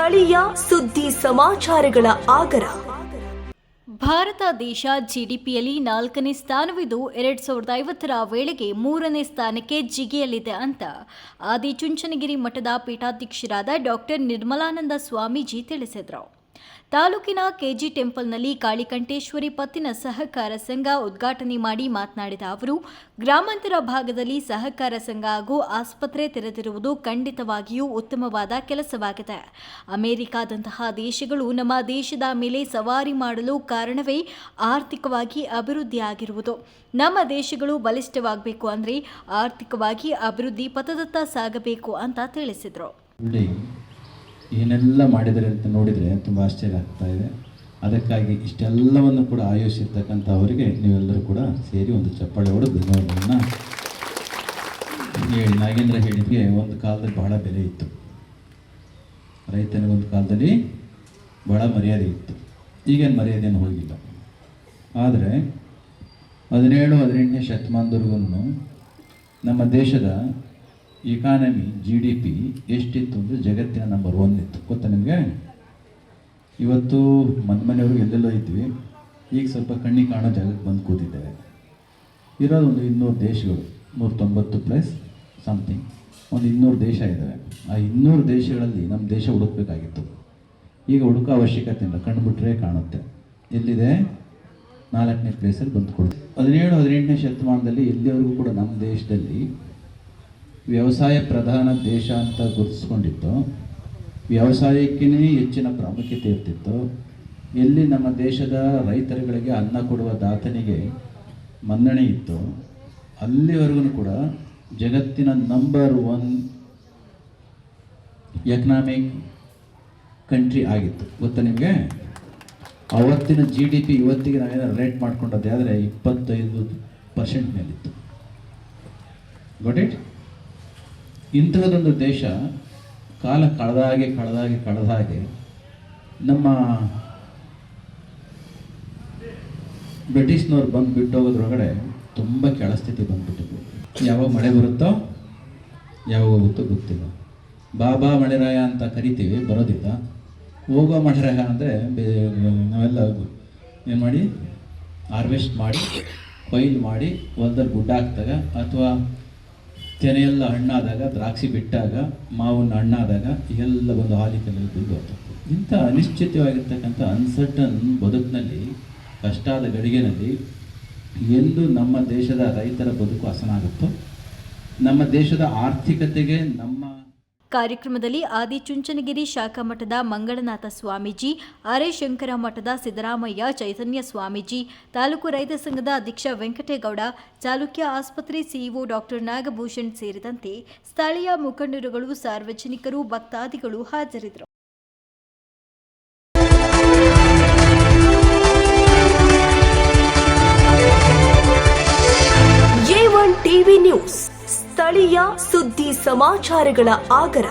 ಸ್ಥಳೀಯ ಸುದ್ದಿ ಸಮಾಚಾರಗಳ ಆಗರ. ಭಾರತ ದೇಶ ಜಿಡಿಪಿಯಲ್ಲಿ 4ನೇ ಸ್ಥಾನವಿದ್ದು 2050ರ ವೇಳೆಗೆ 3ನೇ ಸ್ಥಾನಕ್ಕೆ ಜಿಗಿಯಲಿದೆ ಅಂತ ಆದಿಚುಂಚನಗಿರಿ ಮಠದ ಪೀಠಾಧ್ಯಕ್ಷರಾದ ಡಾಕ್ಟರ್ ನಿರ್ಮಲಾನಂದ ಸ್ವಾಮೀಜಿ ತಿಳಿಸಿದರು. ತಾಲೂಕಿನ ಕೆಜಿ ಟೆಂಪಲ್ನಲ್ಲಿ ಕಾಳಿಕಂಠೇಶ್ವರಿ ಪತ್ತಿನ ಸಹಕಾರ ಸಂಘ ಉದ್ಘಾಟನೆ ಮಾಡಿ ಮಾತನಾಡಿದ ಅವರು, ಗ್ರಾಮಾಂತರ ಭಾಗದಲ್ಲಿ ಸಹಕಾರ ಸಂಘ ಹಾಗೂ ಆಸ್ಪತ್ರೆ ತೆರೆದಿರುವುದು ಖಂಡಿತವಾಗಿಯೂ ಉತ್ತಮವಾದ ಕೆಲಸವಾಗಿದೆ. ಅಮೆರಿಕಾದಂತಹ ದೇಶಗಳು ನಮ್ಮ ದೇಶದ ಮೇಲೆ ಸವಾರಿ ಮಾಡಲು ಕಾರಣವೇ ಆರ್ಥಿಕವಾಗಿ ಅಭಿವೃದ್ಧಿಯಾಗಿರುವುದು. ನಮ್ಮ ದೇಶಗಳು ಬಲಿಷ್ಠವಾಗಬೇಕು ಅಂದರೆ ಆರ್ಥಿಕವಾಗಿ ಅಭಿವೃದ್ಧಿ ಪಥದತ್ತ ಸಾಗಬೇಕು ಅಂತ ತಿಳಿಸಿದರು. ಏನೆಲ್ಲ ಮಾಡಿದರೆ ಅಂತ ನೋಡಿದರೆ ತುಂಬ ಆಶ್ಚರ್ಯ ಆಗ್ತಾ ಇದೆ. ಅದಕ್ಕಾಗಿ ಇಷ್ಟೆಲ್ಲವನ್ನು ಕೂಡ ಆಯೋಜಿಸಿರ್ತಕ್ಕಂಥ ಅವರಿಗೆ ನೀವೆಲ್ಲರೂ ಕೂಡ ಸೇರಿ ಒಂದು ಚಪ್ಪಾಳೆ ಹೊಡೆದು ಧನ್ಯವಾದವನ್ನು ಹೇಳಿ. ನಾಗೇಂದ್ರ ಹೇಳಿದ್ಗೆ ಒಂದು ಕಾಲದಲ್ಲಿ ಬಹಳ ಬೆಲೆ ಇತ್ತು, ರೈತನಿಗೆ ಒಂದು ಕಾಲದಲ್ಲಿ ಬಹಳ ಮರ್ಯಾದೆ ಇತ್ತು. ಈಗೇನು ಮರ್ಯಾದೆಯನ್ನು ಹೋಗಿಲ್ಲ. ಆದರೆ 17-18ನೇ ಶತಮಾನದವರೆಗೂ ನಮ್ಮ ದೇಶದ ಇಕಾನಮಿ GDP ಎಷ್ಟಿತ್ತು ಅಂದರೆ ಜಗತ್ತಿನ ನಂಬರ್ 1 ಇತ್ತು. ಗೊತ್ತಾ ನಿಮಗೆ? ಇವತ್ತು ಮನೆಯವರು ಎಲ್ಲೆಲ್ಲೋ ಇದ್ವಿ, ಈಗ ಸ್ವಲ್ಪ ಕಣ್ಣಿಗೆ ಕಾಣೋ ಜಾಗಕ್ಕೆ ಬಂದು ಕೂತಿದ್ದೇವೆ. ಇರೋದು ಒಂದು 200 ದೇಶಗಳು, 190 ಪ್ಲಸ್ ಸಮಥಿಂಗ್, ಒಂದು 200 ದೇಶ ಇದ್ದಾವೆ. ಆ 200 ದೇಶಗಳಲ್ಲಿ ನಮ್ಮ ದೇಶ ಹುಡುಕಬೇಕಾಗಿತ್ತು. ಈಗ ಹುಡುಕೋ ಅವಶ್ಯಕತೆ ಇಲ್ಲ, ಕಂಡುಬಿಟ್ರೆ ಕಾಣುತ್ತೆ. ಎಲ್ಲಿದೆ? 4ನೇ ಪ್ಲೇಸಲ್ಲಿ ಬಂದು ಕೊಡುತ್ತೆ. 17-18ನೇ ಶತಮಾನದಲ್ಲಿ ಎಲ್ಲಿವರೆಗೂ ಕೂಡ ನಮ್ಮ ದೇಶದಲ್ಲಿ ವ್ಯವಸಾಯ ಪ್ರಧಾನ ದೇಶ ಅಂತ ಗುರುತಿಸ್ಕೊಂಡಿತ್ತು. ವ್ಯವಸಾಯಕ್ಕೇ ಹೆಚ್ಚಿನ ಪ್ರಾಮುಖ್ಯತೆ ಇರ್ತಿತ್ತು. ಎಲ್ಲಿ ನಮ್ಮ ದೇಶದ ರೈತರುಗಳಿಗೆ ಅನ್ನ ಕೊಡುವ ದಾತನಿಗೆ ಮನ್ನಣೆ ಇತ್ತು, ಅಲ್ಲಿವರೆಗೂ ಕೂಡ ಜಗತ್ತಿನ ನಂಬರ್ 1 ಎಕನಾಮಿಕ್ ಕಂಟ್ರಿ ಆಗಿತ್ತು. ಗೊತ್ತಾ ನಿಮಗೆ? ಅವತ್ತಿನ GDP ಇವತ್ತಿಗೆ ನಾವೇನಾದ್ರು ರೇಟ್ ಮಾಡ್ಕೊಂಡದ್ದೇ ಆದರೆ 25% ಮೇಲಿತ್ತು. Got it? ಇಂತಹದೊಂದು ದೇಶ ಕಾಲ ಕಳೆದಾಗೆ ನಮ್ಮ ಬ್ರಿಟಿಷ್ನವ್ರು ಬಂದು ಬಿಟ್ಟೋಗೋದ್ರೊಳಗಡೆ ತುಂಬ ಕೆಳಸ್ಥಿತಿ ಬಂದುಬಿಟ್ಟಿದ್ವಿ. ಯಾವಾಗ ಮಳೆ ಬರುತ್ತೋ ಯಾವಾಗ ಹೋಗುತ್ತೋ ಗೊತ್ತಿಲ್ಲ. ಬಾಬಾ ಮಳೆರಾಯ ಅಂತ ಕರಿತೀವಿ, ಬರೋದಿಲ್ಲ. ಹೋಗೋ ಮಳೆರಾಯ ಅಂದರೆ ನಾವೆಲ್ಲ ಏನು ಮಾಡಿ ಹಾರ್ವೆಸ್ಟ್ ಮಾಡಿ ಕೊಯ್ಲು ಮಾಡಿ ಹೊಲದಲ್ಲಿ ಗುಡ್ಡ ಹಾಕಿದಾಗ, ಅಥವಾ ತೆನೆಯೆಲ್ಲ ಹಣ್ಣಾದಾಗ, ದ್ರಾಕ್ಷಿ ಬಿಟ್ಟಾಗ, ಮಾವಿನ ಹಣ್ಣಾದಾಗ ಎಲ್ಲ ಬಂದು ಹಾಲಿಕಲ್ಲಿ ಬಿದ್ದು ಹೋಗ್ತದೆ. ಇಂಥ ಅನಿಶ್ಚಿತವಾಗಿರ್ತಕ್ಕಂಥ ಅನ್ಸರ್ಟನ್ ಬದುಕಿನಲ್ಲಿ, ಕಷ್ಟಾದ ಗಳಿಗೆನಲ್ಲಿ ಎಂದು ನಮ್ಮ ದೇಶದ ರೈತರ ಬದುಕು ಹಸನಾಗುತ್ತೋ, ನಮ್ಮ ದೇಶದ ಆರ್ಥಿಕತೆಗೆ ನಮ್ಮ ಕಾರ್ಯಕ್ರಮದಲ್ಲಿ ಆದಿಚುಂಚನಗಿರಿ ಶಾಖಾ ಮಠದ ಮಂಗಳನಾಥ ಸ್ವಾಮೀಜಿ, ಆರ್ಯಶಂಕರ ಮಠದ ಸಿದ್ದರಾಮಯ್ಯ ಚೈತನ್ಯ ಸ್ವಾಮೀಜಿ, ತಾಲೂಕು ರೈತ ಸಂಘದ ಅಧ್ಯಕ್ಷ ವೆಂಕಟೇಗೌಡ, ಚಾಲುಕ್ಯ ಆಸ್ಪತ್ರೆ ಸಿಇಒ ಡಾಕ್ಟರ್ ನಾಗಭೂಷಣ್ ಸೇರಿದಂತೆ ಸ್ಥಳೀಯ ಮುಖಂಡರುಗಳು, ಸಾರ್ವಜನಿಕರು, ಭಕ್ತಾದಿಗಳು ಹಾಜರಿದ್ದರು. A1 TV ನ್ಯೂಸ್, ಸ್ಥಳೀಯ ಸುದ್ದಿ ಸಮಾಚಾರಗಳ ಆಗರ.